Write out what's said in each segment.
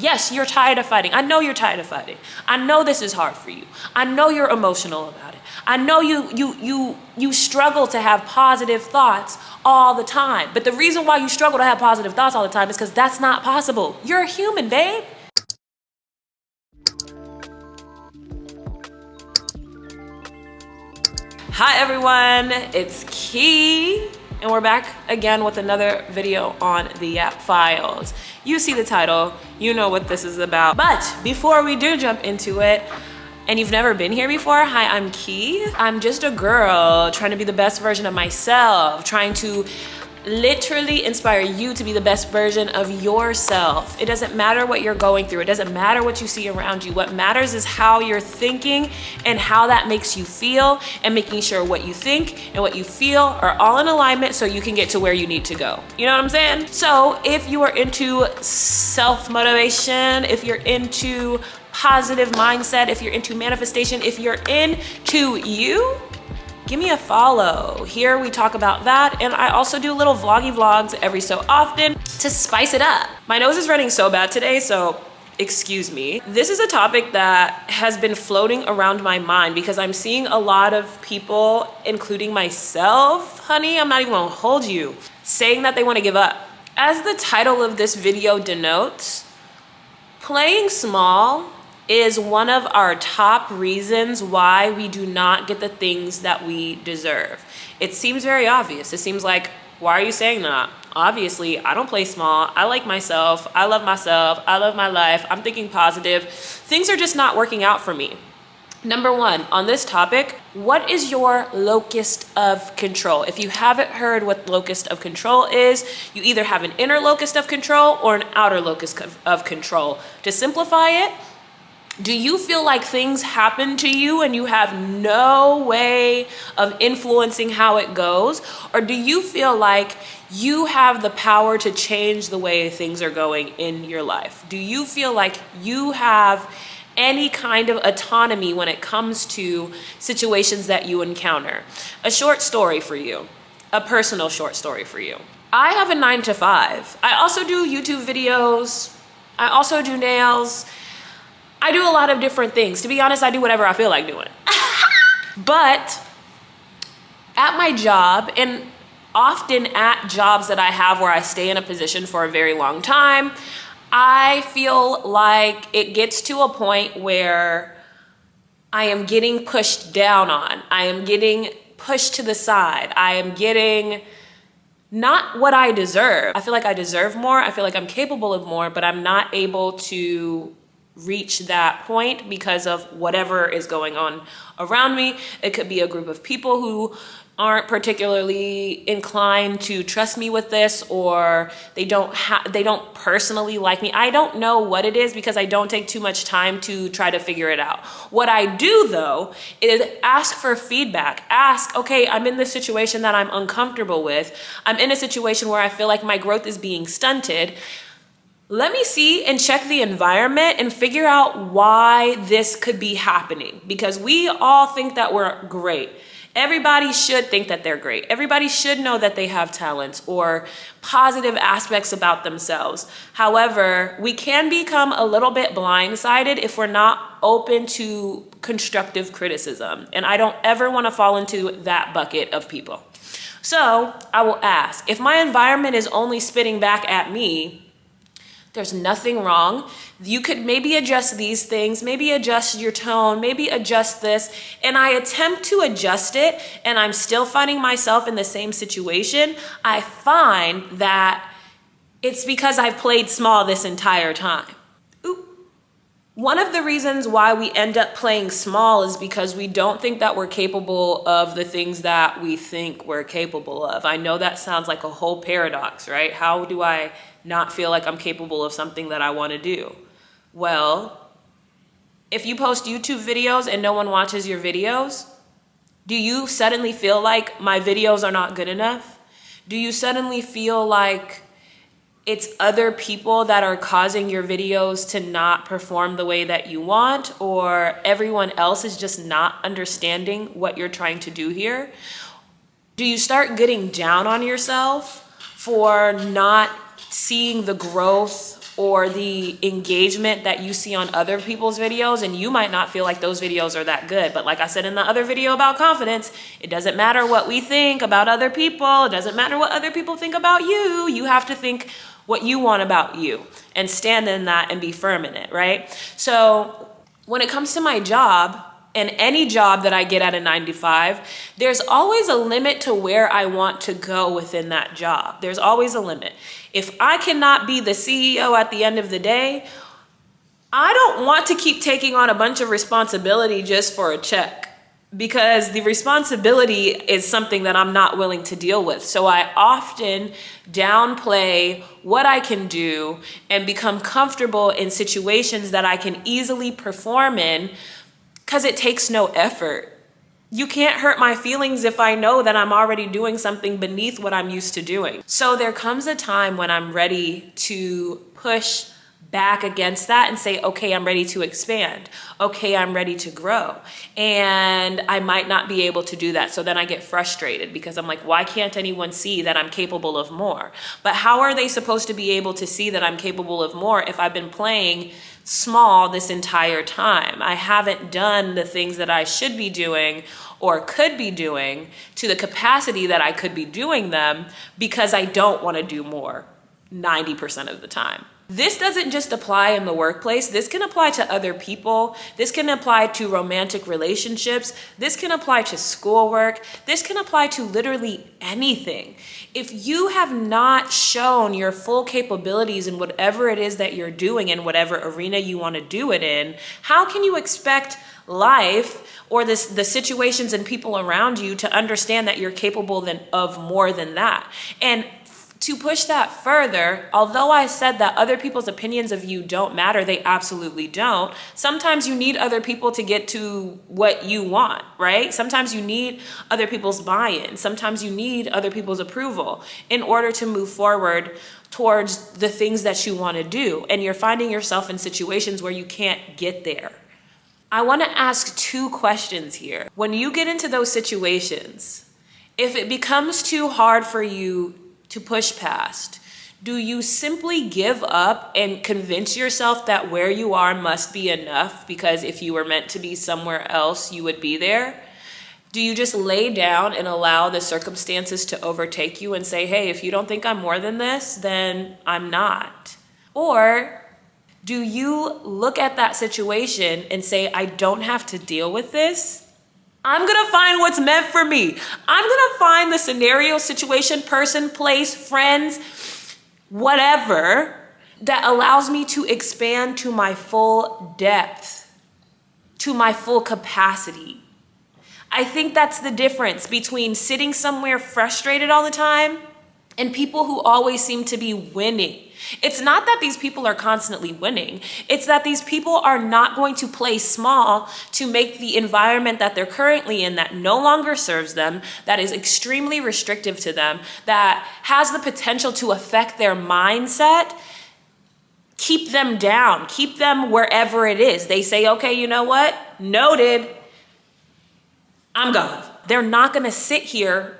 Yes, you're tired of fighting. I know you're tired of fighting. I know this is hard for you. I know you're emotional about it. I know you struggle to have positive thoughts all the time. But the reason why you struggle to have positive thoughts all the time is because that's not possible. You're a human, babe. Hi everyone, it's Key, and we're back again with another video on the Yap Files. You see the title, you know what this is about. But before we do jump into it, and you've never been here before, hi, I'm Key. I'm just a girl trying to be the best version of myself, trying to literally inspire you to be the best version of yourself. It doesn't matter what you're going through. It doesn't matter what you see around you. What matters is how you're thinking and how that makes you feel, and making sure what you think and what you feel are all in alignment so you can get to where you need to go. You know what I'm saying? So if you are into self-motivation, if you're into positive mindset, if you're into manifestation, if you're into you, give me a follow. Here we talk about that, and I also do little vloggy vlogs every so often to spice it up. My nose is running so bad today, so excuse me. This is a topic that has been floating around my mind because I'm seeing a lot of people, including myself, honey, I'm not even gonna hold you, saying that they wanna give up. As the title of this video denotes, playing small is one of our top reasons why we do not get the things that we deserve. It seems very obvious. It seems like, why are you saying that? Obviously, I don't play small. I like myself. I love myself. I love my life. I'm thinking positive. Things are just not working out for me. Number one, on this topic, what is your locus of control? If you haven't heard what locus of control is, you either have an inner locus of control or an outer locus of control. To simplify it, do you feel like things happen to you and you have no way of influencing how it goes? Or do you feel like you have the power to change the way things are going in your life? Do you feel like you have any kind of autonomy when it comes to situations that you encounter? A short story for you, a personal short story for you. I have a 9 to 5. I also do YouTube videos. I also do nails. I do a lot of different things. To be honest, I do whatever I feel like doing. But at my job, and often at jobs that I have where I stay in a position for a very long time, I feel like it gets to a point where I am getting pushed down on. I am getting pushed to the side. I am getting not what I deserve. I feel like I deserve more. I feel like I'm capable of more, but I'm not able to reach that point because of whatever is going on around me. It could be a group of people who aren't particularly inclined to trust me with this, or they don't personally like me. I don't know what it is because I don't take too much time to try to figure it out. What I do though is ask for feedback. Ask, okay, I'm in this situation that I'm uncomfortable with. I'm in a situation where I feel like my growth is being stunted. Let me see and check the environment and figure out why this could be happening, because we all think that we're great. Everybody should think that they're great. Everybody should know that they have talents or positive aspects about themselves. However, we can become a little bit blindsided if we're not open to constructive criticism. And I don't ever want to fall into that bucket of people. So I will ask, if my environment is only spitting back at me, there's nothing wrong. You could maybe adjust these things, maybe adjust your tone, maybe adjust this, and I attempt to adjust it and I'm still finding myself in the same situation. I find that it's because I've played small this entire time. One of the reasons why we end up playing small is because we don't think that we're capable of the things that we think we're capable of. I know that sounds like a whole paradox, right? How do I not feel like I'm capable of something that I want to do? Well, if you post YouTube videos and no one watches your videos, do you suddenly feel like my videos are not good enough? Do you suddenly feel like it's other people that are causing your videos to not perform the way that you want, or everyone else is just not understanding what you're trying to do here? Do you start getting down on yourself for not seeing the growth or the engagement that you see on other people's videos, and you might not feel like those videos are that good. But like I said in the other video about confidence, it doesn't matter what we think about other people. It doesn't matter what other people think about you. You have to think what you want about you and stand in that and be firm in it, right? So when it comes to my job, and any job that I get at a 9 to 5, there's always a limit to where I want to go within that job. There's always a limit. If I cannot be the CEO at the end of the day, I don't want to keep taking on a bunch of responsibility just for a check, because the responsibility is something that I'm not willing to deal with. So I often downplay what I can do and become comfortable in situations that I can easily perform in, because it takes no effort. You can't hurt my feelings if I know that I'm already doing something beneath what I'm used to doing. So there comes a time when I'm ready to push back against that and say, okay, I'm ready to expand. Okay, I'm ready to grow. And I might not be able to do that. So then I get frustrated because I'm like, why can't anyone see that I'm capable of more? But how are they supposed to be able to see that I'm capable of more if I've been playing small this entire time? I haven't done the things that I should be doing or could be doing to the capacity that I could be doing them, because I don't want to do more 90% of the time. This doesn't just apply in the workplace. This can apply to other people. This can apply to romantic relationships. This can apply to schoolwork. This can apply to literally anything. If you have not shown your full capabilities in whatever it is that you're doing, in whatever arena you want to do it in, how can you expect life or the situations and people around you to understand that you're capable of more than that? And to push that further, although I said that other people's opinions of you don't matter, they absolutely don't. Sometimes you need other people to get to what you want, right? Sometimes you need other people's buy-in. Sometimes you need other people's approval in order to move forward towards the things that you want to do. And you're finding yourself in situations where you can't get there. I want to ask 2 questions here. When you get into those situations, if it becomes too hard for you to push past, do you simply give up and convince yourself that where you are must be enough, because if you were meant to be somewhere else, you would be there? Do you just lay down and allow the circumstances to overtake you and say, hey, if you don't think I'm more than this, then I'm not? Or do you look at that situation and say, I don't have to deal with this? I'm gonna find what's meant for me. I'm gonna find the scenario, situation, person, place, friends, whatever, that allows me to expand to my full depth, to my full capacity. I think that's the difference between sitting somewhere frustrated all the time and people who always seem to be winning. It's not that these people are constantly winning. It's that these people are not going to play small to make the environment that they're currently in, that no longer serves them, that is extremely restrictive to them, that has the potential to affect their mindset, keep them down, keep them wherever it is. They say, okay, you know what? Noted. I'm gone. They're not going to sit here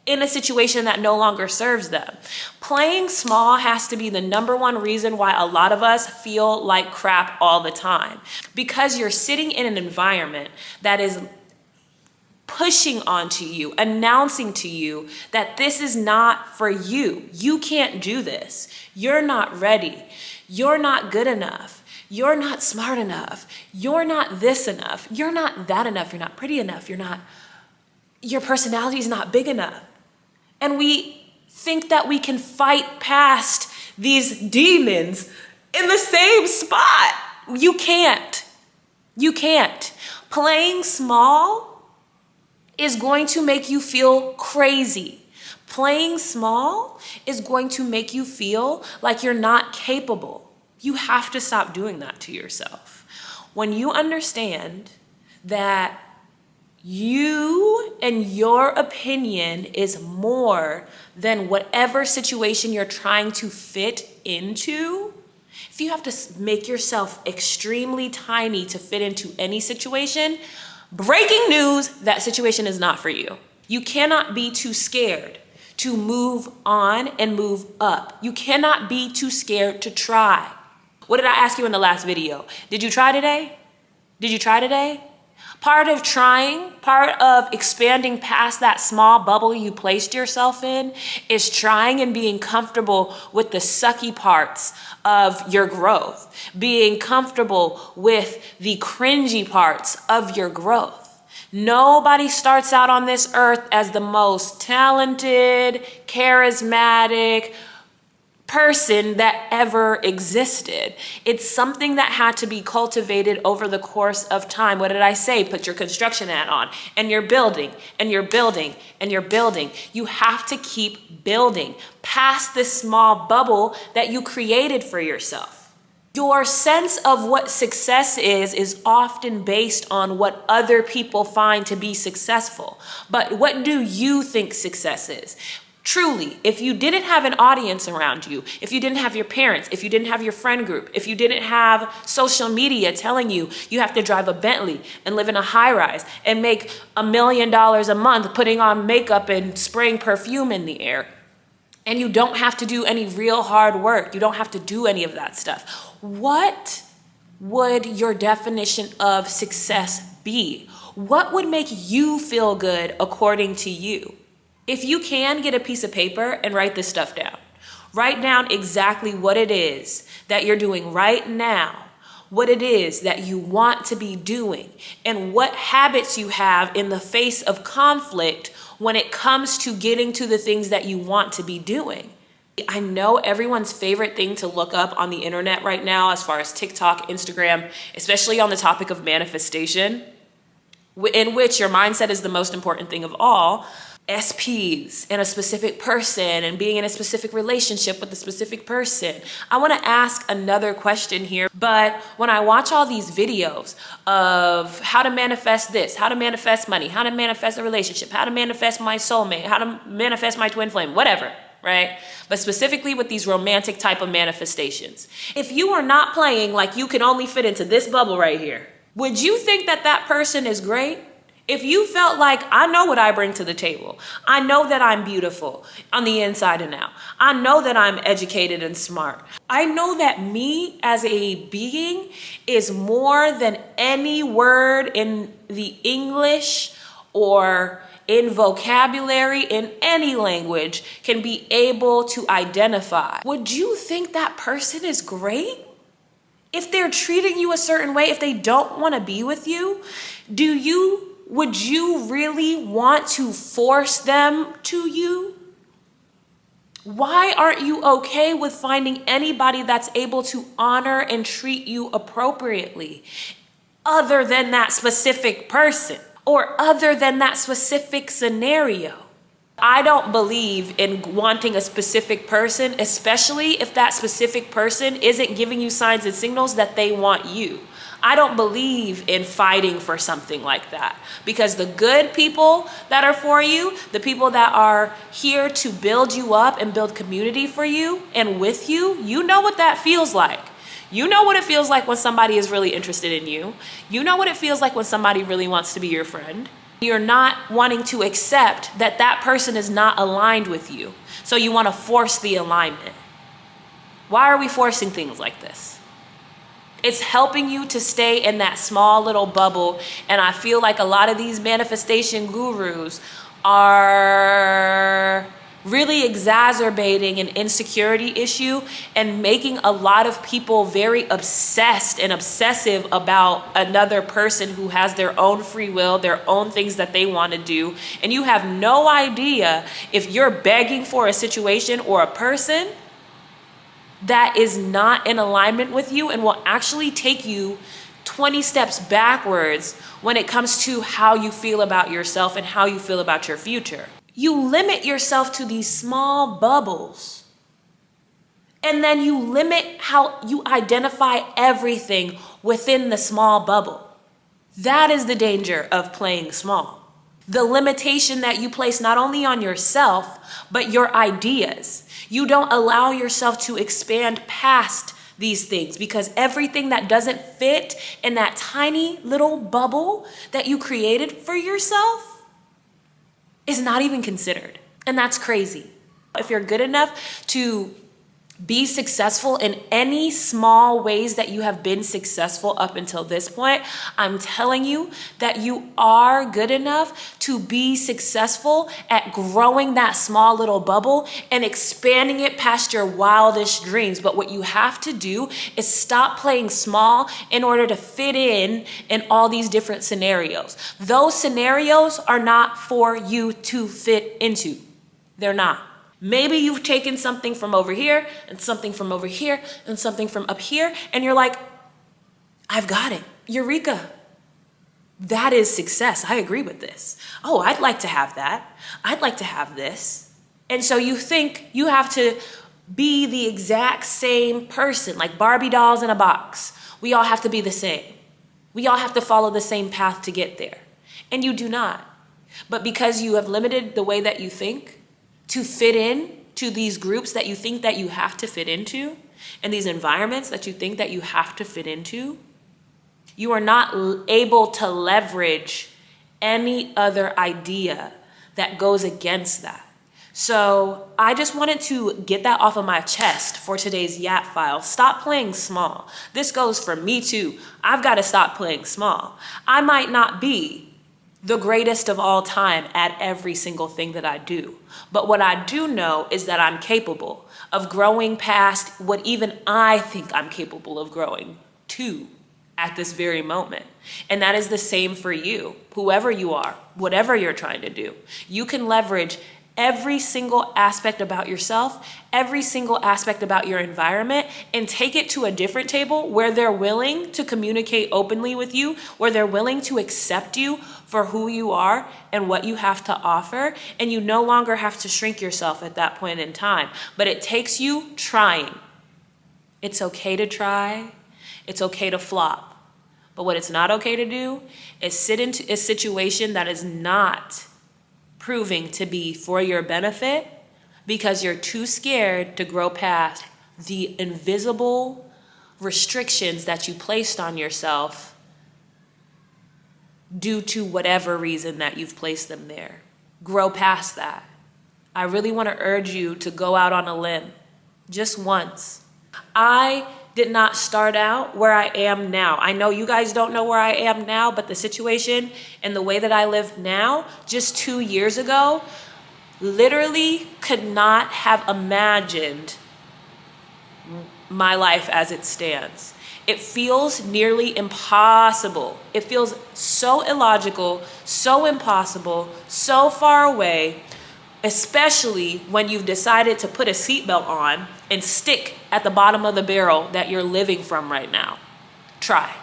in a situation that no longer serves them. Playing small has to be the #1 reason why a lot of us feel like crap all the time. Because you're sitting in an environment that is pushing onto you, announcing to you that this is not for you. You can't do this. You're not ready. You're not good enough. You're not smart enough. You're not this enough. You're not that enough. You're not pretty enough. Your personality is not big enough. And we think that we can fight past these demons in the same spot. You can't. You can't. Playing small is going to make you feel crazy. Playing small is going to make you feel like you're not capable. You have to stop doing that to yourself. When you understand that you and your opinion is more than whatever situation you're trying to fit into, if you have to make yourself extremely tiny to fit into any situation, breaking news, that situation is not for you. You cannot be too scared to move on and move up. You cannot be too scared to try. What did I ask you in the last video? Did you try today? Did you try today? Part of trying, part of expanding past that small bubble you placed yourself in is trying and being comfortable with the sucky parts of your growth, being comfortable with the cringy parts of your growth. Nobody starts out on this earth as the most talented, charismatic person that ever existed. It's something that had to be cultivated over the course of time. What did I say? Put your construction hat on, and you're building, and you're building, and you're building. You have to keep building past this small bubble that you created for yourself. Your sense of what success is often based on what other people find to be successful. But what do you think success is? Truly, if you didn't have an audience around you, if you didn't have your parents, if you didn't have your friend group, if you didn't have social media telling you you have to drive a Bentley and live in a high rise and make $1 million a month putting on makeup and spraying perfume in the air, and you don't have to do any real hard work, you don't have to do any of that stuff, what would your definition of success be? What would make you feel good according to you? If you can, get a piece of paper and write this stuff down. Write down exactly what it is that you're doing right now, what it is that you want to be doing, and what habits you have in the face of conflict when it comes to getting to the things that you want to be doing. I know everyone's favorite thing to look up on the internet right now, as far as TikTok, Instagram, especially on the topic of manifestation, in which your mindset is the most important thing of all. SPs and a specific person and being in a specific relationship with a specific person. I want to ask another question here, but when I watch all these videos of how to manifest this, how to manifest money, how to manifest a relationship, how to manifest my soulmate, how to manifest my twin flame, whatever, right? But specifically with these romantic type of manifestations. If you are not playing like you can only fit into this bubble right here, would you think that that person is great? If you felt like, I know what I bring to the table. I know that I'm beautiful on the inside and out. I know that I'm educated and smart. I know that me as a being is more than any word in the English or in vocabulary, in any language, can be able to identify. Would you think that person is great? If they're treating you a certain way, if they don't want to be with you, would you really want to force them to you? Why aren't you okay with finding anybody that's able to honor and treat you appropriately, other than that specific person or other than that specific scenario? I don't believe in wanting a specific person, especially if that specific person isn't giving you signs and signals that they want you. I don't believe in fighting for something like that, because the good people that are for you, the people that are here to build you up and build community for you and with you, you know what that feels like. You know what it feels like when somebody is really interested in you. You know what it feels like when somebody really wants to be your friend. You're not wanting to accept that that person is not aligned with you. So you want to force the alignment. Why are we forcing things like this? It's helping you to stay in that small little bubble. And I feel like a lot of these manifestation gurus are really exacerbating an insecurity issue and making a lot of people very obsessed and obsessive about another person who has their own free will, their own things that they want to do. And you have no idea if you're begging for a situation or a person that is not in alignment with you and will actually take you 20 steps backwards when it comes to how you feel about yourself and how you feel about your future. You limit yourself to these small bubbles, and then you limit how you identify everything within the small bubble. That is the danger of playing small. The limitation that you place not only on yourself, but your ideas. You don't allow yourself to expand past these things, because everything that doesn't fit in that tiny little bubble that you created for yourself is not even considered. And that's crazy. If you're good enough to be successful in any small ways that you have been successful up until this point, I'm telling you that you are good enough to be successful at growing that small little bubble and expanding it past your wildest dreams. But what you have to do is stop playing small in order to fit in all these different scenarios. Those scenarios are not for you to fit into. They're not. Maybe you've taken something from over here and something from over here and something from up here, and you're like, I've got it. Eureka. That is success. I agree with this. Oh, I'd like to have that. I'd like to have this. And so you think you have to be the exact same person, like Barbie dolls in a box. We all have to be the same. We all have to follow the same path to get there. And you do not. But because you have limited the way that you think, to fit in to these groups that you think that you have to fit into, and these environments that you think that you have to fit into, you are not able to leverage any other idea that goes against that. So I just wanted to get that off of my chest for today's Yap File. Stop playing small. This goes for me too. I've got to stop playing small. I might not be the greatest of all time at every single thing that I do. But what I do know is that I'm capable of growing past what even I think I'm capable of growing to at this very moment. And that is the same for you, whoever you are, whatever you're trying to do. You can leverage every single aspect about yourself, every single aspect about your environment, and take it to a different table where they're willing to communicate openly with you, where they're willing to accept you for who you are and what you have to offer. And you no longer have to shrink yourself at that point in time. But it takes you trying. It's okay to try. It's okay to flop. But what it's not okay to do is sit into a situation that is not proving to be for your benefit because you're too scared to grow past the invisible restrictions that you placed on yourself due to whatever reason that you've placed them there. Grow past that. I really want to urge you to go out on a limb just once. I did not start out where I am now. I know you guys don't know where I am now, but the situation and the way that I live now, just 2 years ago, literally could not have imagined my life as it stands. It feels nearly impossible. It feels so illogical, so impossible, so far away, especially when you've decided to put a seatbelt on and stick at the bottom of the barrel that you're living from right now. Try.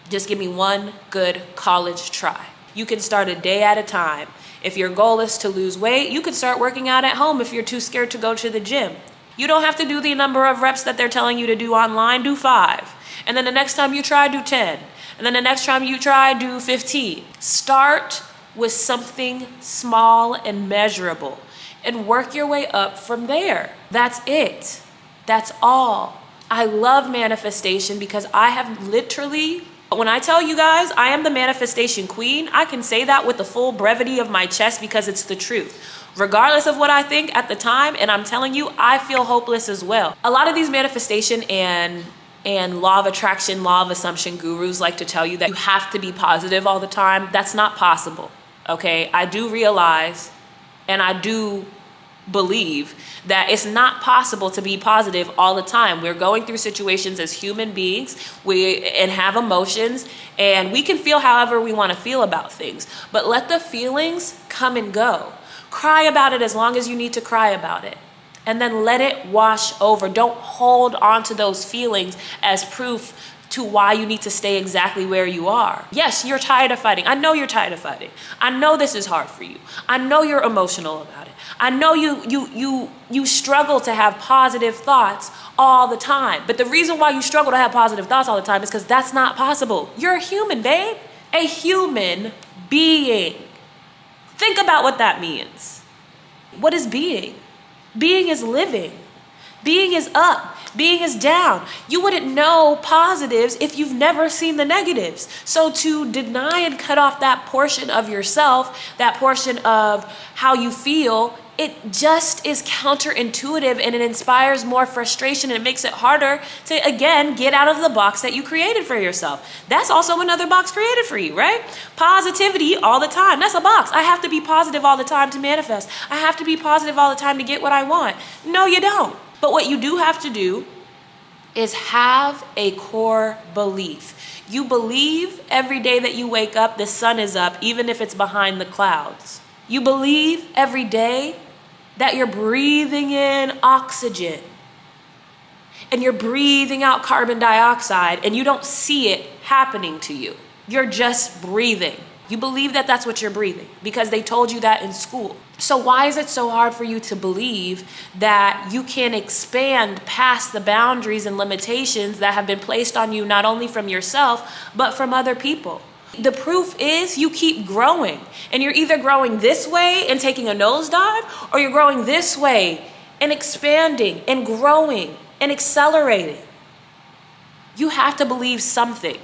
Just give me one good college try. You can start a day at a time. If your goal is to lose weight, you can start working out at home if you're too scared to go to the gym. You don't have to do the number of reps that they're telling you to do online, do 5. And then the next time you try, do 10. And then the next time you try, do 15. Start with something small and measurable and work your way up from there. That's it. That's all. I love manifestation because I have literally, when I tell you guys I am the manifestation queen, I can say that with the full brevity of my chest because it's the truth. Regardless of what I think at the time, and I'm telling you, I feel hopeless as well. A lot of these manifestation and law of attraction, law of assumption gurus like to tell you that you have to be positive all the time. That's not possible, okay? I do realize and I do believe that it's not possible to be positive all the time. We're going through situations as human beings and have emotions, and we can feel however we want to feel about things, but let the feelings come and go. Cry about it as long as you need to cry about it, and then let it wash over. Don't hold on to those feelings as proof to why you need to stay exactly where you are. Yes, you're tired of fighting. I know you're tired of fighting. I know this is hard for you. I know you're emotional about it. I know you struggle to have positive thoughts all the time. But the reason why you struggle to have positive thoughts all the time is because that's not possible. You're a human, babe. A human being. Think about what that means. What is being? Being is living. Being is up. Being is down. You wouldn't know positives if you've never seen the negatives. So to deny and cut off that portion of yourself, that portion of how you feel, it just is counterintuitive, and it inspires more frustration, and it makes it harder to, again, get out of the box that you created for yourself. That's also another box created for you, right? Positivity all the time. That's a box. I have to be positive all the time to manifest. I have to be positive all the time to get what I want. No, you don't. But what you do have to do is have a core belief. You believe every day that you wake up, the sun is up, even if it's behind the clouds. You believe every day that you're breathing in oxygen and you're breathing out carbon dioxide, and you don't see it happening to you. You're just breathing. You believe that that's what you're breathing because they told you that in school. So why is it so hard for you to believe that you can expand past the boundaries and limitations that have been placed on you, not only from yourself, but from other people? The proof is you keep growing, and you're either growing this way and taking a nosedive, or you're growing this way and expanding and growing and accelerating. You have to believe something.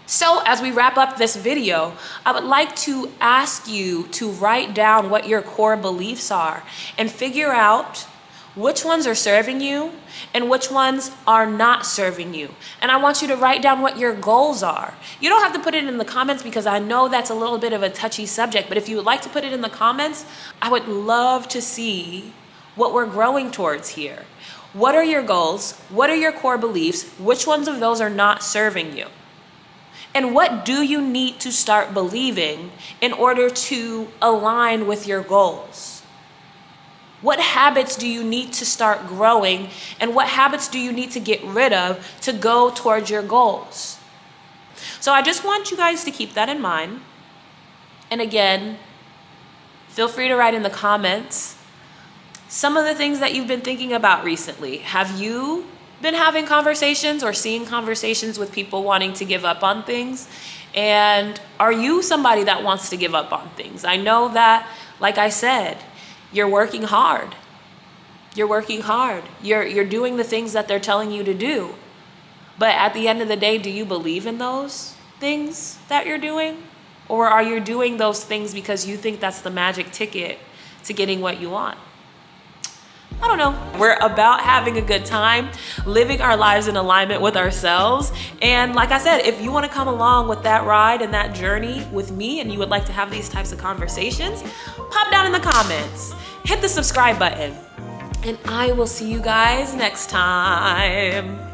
So as we wrap up this video, I would like to ask you to write down what your core beliefs are and figure out which ones are serving you and which ones are not serving you. And I want you to write down what your goals are. You don't have to put it in the comments because I know that's a little bit of a touchy subject, but if you would like to put it in the comments, I would love to see what we're growing towards here. What are your goals? What are your core beliefs? Which ones of those are not serving you? And what do you need to start believing in order to align with your goals? What habits do you need to start growing, and what habits do you need to get rid of to go towards your goals? So I just want you guys to keep that in mind. And again, feel free to write in the comments some of the things that you've been thinking about recently. Have you been having conversations or seeing conversations with people wanting to give up on things? And are you somebody that wants to give up on things? I know that, like I said, you're working hard. You're working hard. You're doing the things that they're telling you to do. But at the end of the day, do you believe in those things that you're doing? Or are you doing those things because you think that's the magic ticket to getting what you want? I don't know. We're about having a good time, living our lives in alignment with ourselves. And like I said, if you want to come along with that ride and that journey with me, and you would like to have these types of conversations, pop down in the comments, hit the subscribe button, and I will see you guys next time.